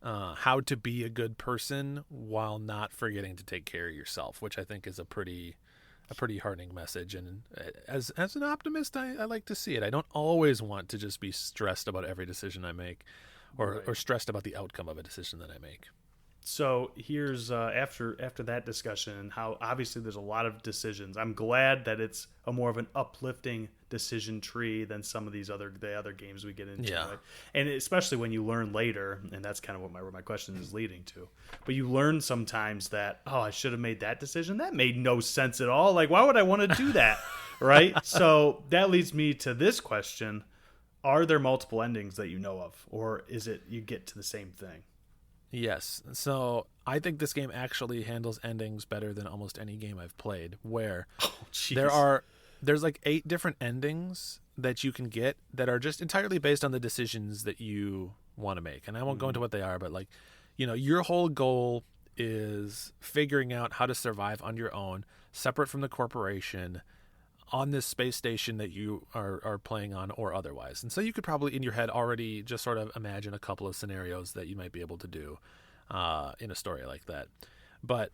how to be a good person while not forgetting to take care of yourself, which I think is a pretty heartening message. And as an optimist, I like to see it. I don't always want to just be stressed about every decision I make, or stressed about the outcome of a decision that I make. So here's after that discussion and how obviously there's a lot of decisions. I'm glad that it's a more of an uplifting decision tree than some of the other games we get into. Yeah. Right? And especially when you learn later, and that's kind of what my question is leading to. But you learn sometimes that, oh, I should have made that decision. That made no sense at all. Like, why would I want to do that? Right? So that leads me to this question. Are there multiple endings that you know of? Or is it you get to the same thing? Yes. So I think this game actually handles endings better than almost any game I've played, where there's like 8 different endings that you can get that are just entirely based on the decisions that you want to make. And I won't go into what they are, but like, your whole goal is figuring out how to survive on your own, separate from the corporation, on this space station that you are playing on or otherwise. And so you could probably in your head already just sort of imagine a couple of scenarios that you might be able to do in a story like that. But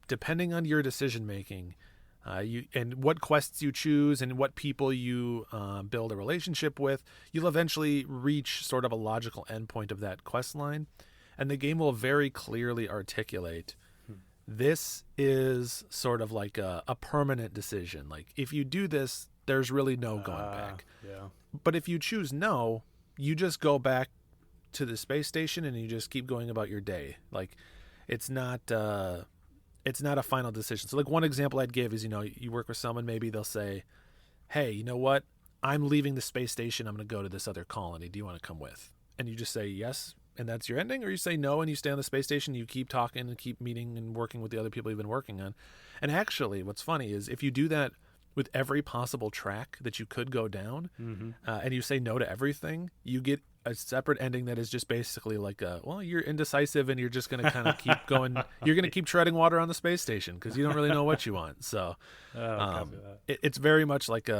depending on your decision making, and what quests you choose and what people you build a relationship with, you'll eventually reach sort of a logical endpoint of that quest line. And the game will very clearly articulate this is sort of like a permanent decision. Like if you do this, there's really no going back. Yeah. But if you choose no, you just go back to the space station and you just keep going about your day. Like it's not a final decision. So like one example I'd give is, you work with someone, maybe they'll say, hey, you know what? I'm leaving the space station. I'm going to go to this other colony. Do you want to come with? And you just say yes. And that's your ending, or you say no and you stay on the space station, you keep talking and keep meeting and working with the other people you've been working on. And actually, what's funny is if you do that with every possible track that you could go down, and you say no to everything, you get a separate ending that is just basically like you're indecisive and you're just going to kind of keep going. You're going to keep treading water on the space station because you don't really know what you want. So it's very much like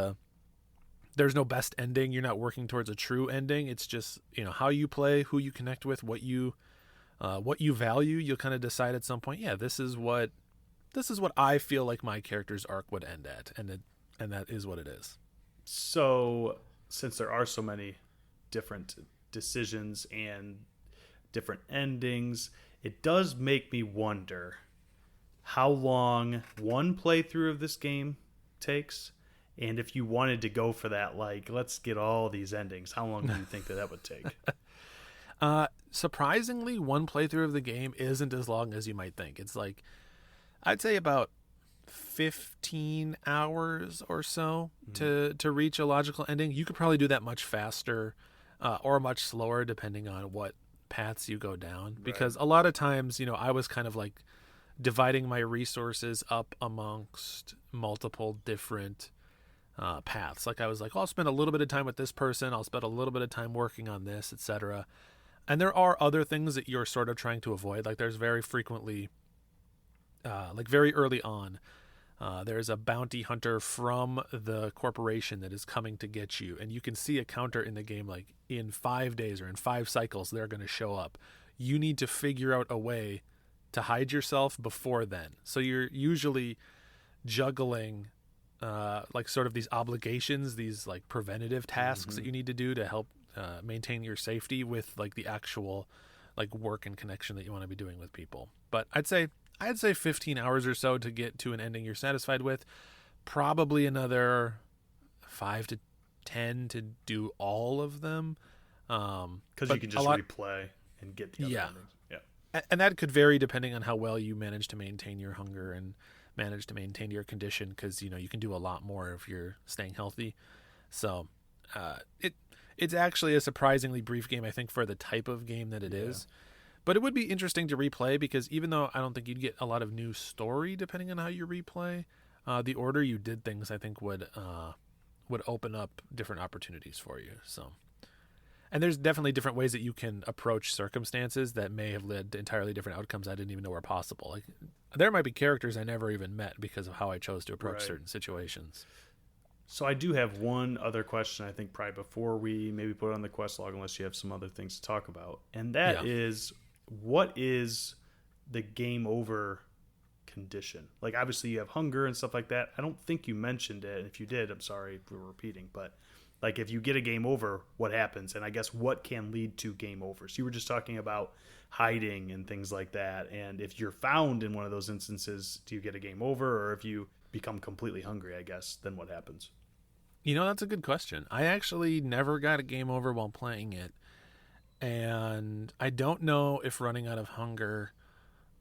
there's no best ending. You're not working towards a true ending. It's just, how you play, who you connect with, what you value. You'll kind of decide at some point, this is what I feel like my character's arc would end at. And that is what it is. So since there are so many different decisions and different endings, it does make me wonder how long one playthrough of this game takes. And if you wanted to go for that, like, let's get all these endings, how long do you think that would take? surprisingly, one playthrough of the game isn't as long as you might think. It's like, I'd say about 15 hours or so to reach a logical ending. You could probably do that much faster or much slower depending on what paths you go down. Because a lot of times, I was kind of like dividing my resources up amongst multiple different paths. Like I was like, I'll spend a little bit of time with this person, I'll spend a little bit of time working on this, etc. And there are other things that you're sort of trying to avoid. Like there's very frequently, like very early on, there's a bounty hunter from the corporation that is coming to get you, and you can see a counter in the game like in 5 days or in 5 cycles they're going to show up. You need to figure out a way to hide yourself before then. So you're usually juggling like sort of these obligations, these like preventative tasks that you need to do to help maintain your safety with like the actual like work and connection that you want to be doing with people. But I'd say 15 hours or so to get to an ending you're satisfied with. Probably another 5 to 10 to do all of them. Because you can just replay and get the other endings. Yeah. And that could vary depending on how well you manage to maintain your hunger and manage to maintain your condition, because you can do a lot more if you're staying healthy. So it's actually a surprisingly brief game, I think, for the type of game that it is. But it would be interesting to replay, because even though I don't think you'd get a lot of new story depending on how you replay, the order you did things, I think, would open up different opportunities for you. So, and there's definitely different ways that you can approach circumstances that may have led to entirely different outcomes I didn't even know were possible. Like there might be characters I never even met because of how I chose to approach certain situations. So I do have one other question, I think, probably before we maybe put it on the quest log, unless you have some other things to talk about. And that is, what is the game over condition? Like, obviously you have hunger and stuff like that. I don't think you mentioned it. And if you did, I'm sorry for repeating. But, like, if you get a game over, what happens? And I guess what can lead to game over? So you were just talking about hiding and things like that. And if you're found in one of those instances, do you get a game over? Or if you become completely hungry, I guess, then what happens? That's a good question. I actually never got a game over while playing it. And I don't know if running out of hunger,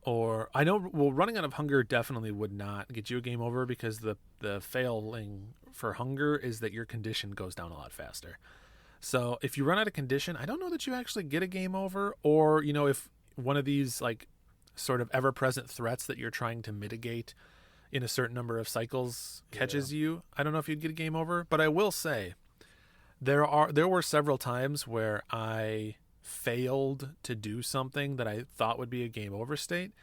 running out of hunger definitely would not get you a game over, because the failing for hunger is that your condition goes down a lot faster. So if you run out of condition, I don't know that you actually get a game over, or, if one of these like sort of ever-present threats that you're trying to mitigate in a certain number of cycles catches you, I don't know if you'd get a game over. But I will say there were several times where I failed to do something that I thought would be a game over state,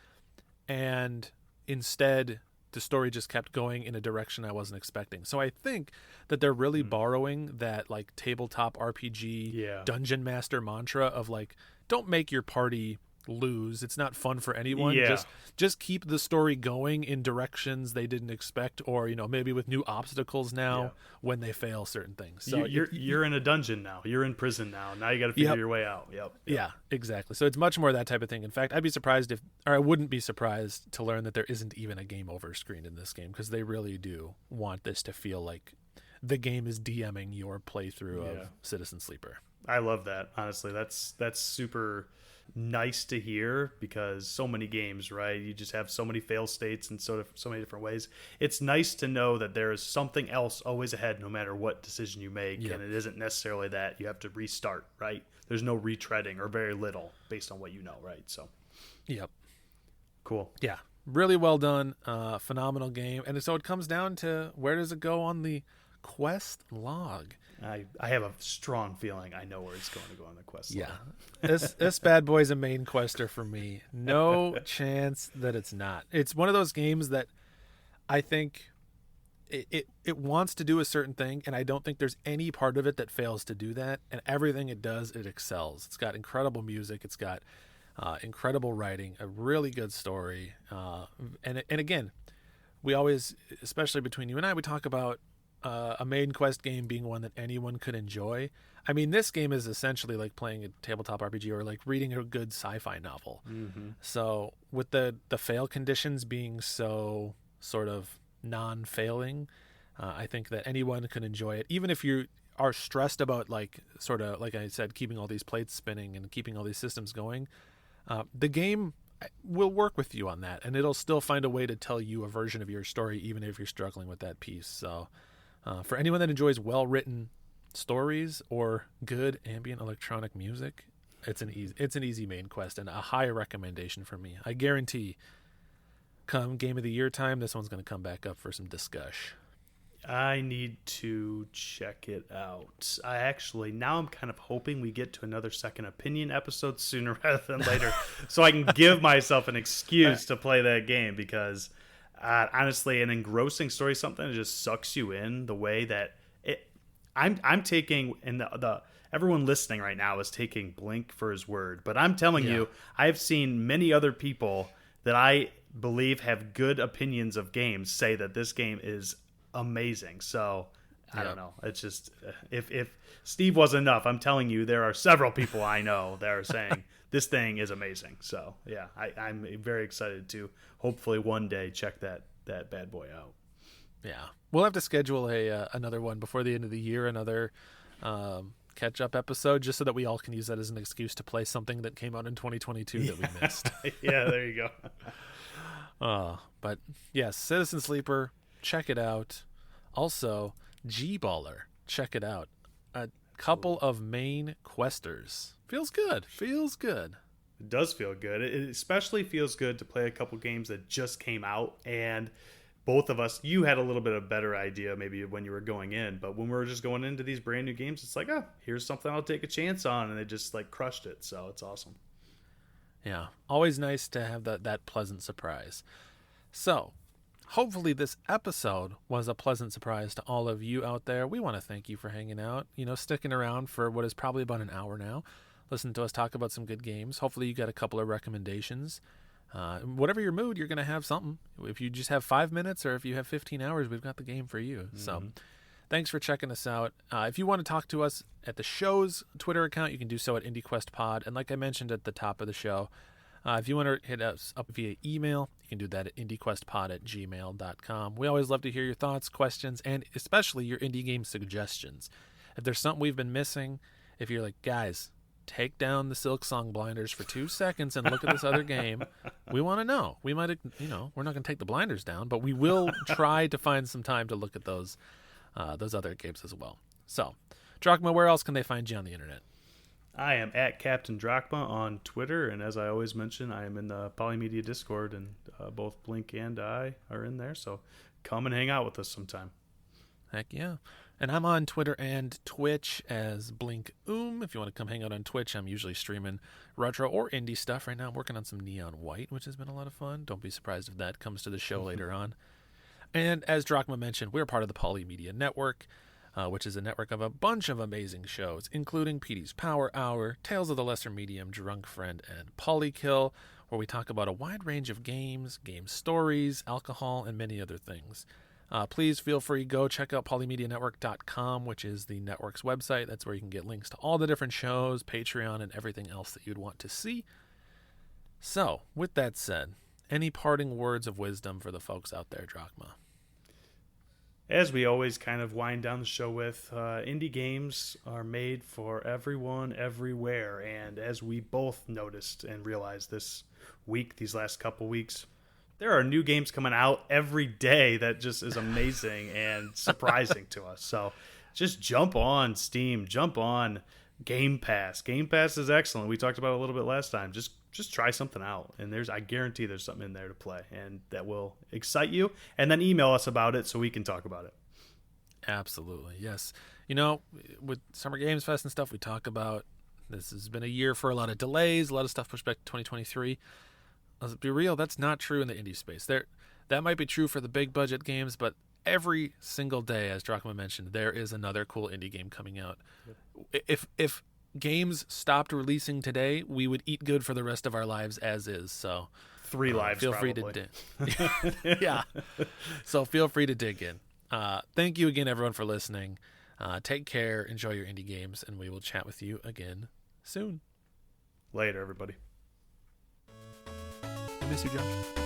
and instead the story just kept going in a direction I wasn't expecting. So I think that they're really borrowing that like tabletop RPG dungeon master mantra of like, don't make your party lose. It's not fun for anyone. Just keep the story going in directions they didn't expect, or maybe with new obstacles now when they fail certain things. So you're in a dungeon now. You're in prison now. Now you got to figure your way out. Yeah, exactly. So it's much more that type of thing. In fact, I wouldn't be surprised to learn that there isn't even a game over screen in this game, because they really do want this to feel like the game is DMing your playthrough of Citizen Sleeper. I love that. Honestly, that's super nice to hear, because so many games, right, you just have so many fail states and so many different ways. It's nice to know that there is something else always ahead no matter what decision you make, and it isn't necessarily that you have to restart, right? There's no retreading, or very little, based on what you know, right? So cool. Yeah, really well done. Phenomenal game. And so it comes down to, where does it go on the quest log? I have a strong feeling I know where it's going to go on the quest log. This bad boy's a main quester for me. No chance that it's not. It's one of those games that I think it wants to do a certain thing, and I don't think there's any part of it that fails to do that. And everything it does, it excels. It's got incredible music. It's got incredible writing, a really good story. And again, we always, especially between you and I, we talk about a main quest game being one that anyone could enjoy. I mean, this game is essentially like playing a tabletop RPG, or like reading a good sci-fi novel. So with the fail conditions being so sort of non-failing, I think that anyone can enjoy it, even if you are stressed about, like, sort of like I said, keeping all these plates spinning and keeping all these systems going, the game will work with you on that, and it'll still find a way to tell you a version of your story, even if you're struggling with that piece. So for anyone that enjoys well-written stories or good ambient electronic music, it's an easy main quest and a high recommendation from me. I guarantee come Game of the Year time, this one's going to come back up for some discussion. I need to check it out. Now I'm kind of hoping we get to another second opinion episode sooner rather than later, so I can give myself an excuse to play that game, because honestly, an engrossing story is something that just sucks you in the way that I'm taking, and the everyone listening right now is taking Blink for his word, but I'm telling you, I've seen many other people that I believe have good opinions of games say that this game is amazing. So I don't know. It's just, if Steve was enough, I'm telling you, there are several people I know that are saying this thing is amazing. So yeah, I'm very excited to hopefully one day check that bad boy out. Yeah, we'll have to schedule another one before the end of the year, another catch up episode, just so that we all can use that as an excuse to play something that came out in 2022 that we missed. Yeah, there you go. But yes, Citizen Sleeper, check it out. Also, G-Baller, check it out. A couple of main questers. Feels good. It does feel good. It especially feels good to play a couple games that just came out, and both of us, you had a little bit of a better idea maybe when you were going in, but when we were just going into these brand new games, it's like, oh, here's something I'll take a chance on, and they just like crushed it. So it's awesome. Yeah, always nice to have that pleasant surprise. So hopefully this episode was a pleasant surprise to all of you out there. We want to thank you for hanging out, sticking around for what is probably about an hour now. Listen to us talk about some good games. Hopefully you got a couple of recommendations. Whatever your mood, you're going to have something. If you just have 5 minutes or if you have 15 hours, we've got the game for you. Mm-hmm. So thanks for checking us out. If you want to talk to us at the show's Twitter account, you can do so at IndieQuest Pod. And like I mentioned at the top of the show, if you want to hit us up via email, you can do that at IndieQuestPod@gmail.com. We always love to hear your thoughts, questions, and especially your indie game suggestions. If there's something we've been missing, if you're like, guys, take down the Silksong blinders for 2 seconds and look at this other game, we want to know. We might, we're not going to take the blinders down, but we will try to find some time to look at those other games as well. So, Drachma, where else can they find you on the internet? I am at Captain Drachma on Twitter, and as I always mention, I am in the Polymedia Discord, and both Blink and I are in there, so come and hang out with us sometime. Heck yeah. And I'm on Twitter and Twitch as Blink. If you want to come hang out on Twitch, I'm usually streaming retro or indie stuff. Right now I'm working on some Neon White, which has been a lot of fun. Don't be surprised if that comes to the show later on. And as Drachma mentioned, we're part of the Polymedia Network, which is a network of a bunch of amazing shows, including PD's Power Hour, Tales of the Lesser Medium, Drunk Friend, and Polykill, where we talk about a wide range of games, game stories, alcohol, and many other things. Please feel free, go check out polymedianetwork.com, which is the network's website. That's where you can get links to all the different shows, Patreon, and everything else that you'd want to see. So, with that said, any parting words of wisdom for the folks out there, Drachma? As we always kind of wind down the show with, indie games are made for everyone, everywhere. And as we both noticed and realized this week, these last couple weeks, there are new games coming out every day that just is amazing and surprising to us. So just jump on Steam, jump on Game Pass. Game Pass is excellent. We talked about it a little bit last time. Just try something out, and I guarantee there's something in there to play, and that will excite you. And then email us about it so we can talk about it. Absolutely, yes. With Summer Games Fest and stuff, we talk about this has been a year for a lot of delays, a lot of stuff pushed back to 2023. Let's be real, that's not true in the indie space. That might be true for the big budget games, but every single day, as Drachma mentioned, there is another cool indie game coming out. Yep. If games stopped releasing today, we would eat good for the rest of our lives as is. So 3 lives feel probably. free to yeah. So feel free to dig in. Thank you again, everyone, for listening. Take care, enjoy your indie games, and we will chat with you again soon. Later, everybody. I miss you, Josh.